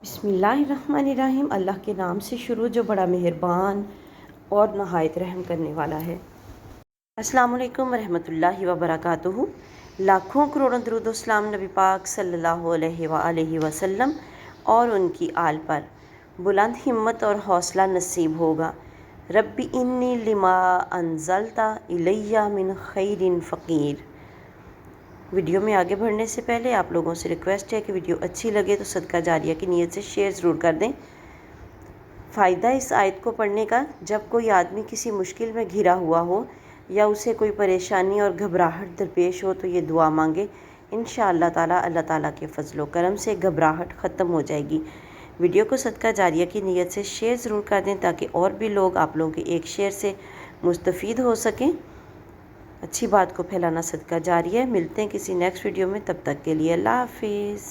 बिस्मिल्लाहिर्रहमानिर्रहीम। अल्लाह के नाम से शुरू जो बड़ा मेहरबान और नहायत रहम करने वाला है। अस्सलामु अलैकुम वरहमतुल्लाहि वबरकातुहू। लाखों करोड़ों दरूद व सलाम नबी पाक सल्लल्लाहु अलैहि वसल्लम और उनकी आल पर बुलंद हिम्मत और हौसला नसीब होगा। रब्बी इन्नी लिमा अंज़लता इलैया मिन खैरिन फ़कीर। वीडियो में आगे बढ़ने से पहले आप लोगों से रिक्वेस्ट है कि वीडियो अच्छी लगे तो सदका जारिया की नीयत से शेयर ज़रूर कर दें। फ़ायदा इस आयत को पढ़ने का, जब कोई आदमी किसी मुश्किल में घिरा हुआ हो या उसे कोई परेशानी और घबराहट दरपेश हो तो ये दुआ मांगे। इंशाअल्लाह ताला अल्लाह ताला के फजल व करम से घबराहट ख़त्म हो जाएगी। वीडियो को सदका जारिया की नीयत से शेयर ज़रूर कर दें ताकि और भी लोग आप लोगों के एक शेयर से मुस्तफ़ीद हो सकें। अच्छी बात को फैलाना सदका जारिया है। मिलते हैं किसी नेक्स्ट वीडियो में, तब तक के लिए अल्लाह हाफिज़।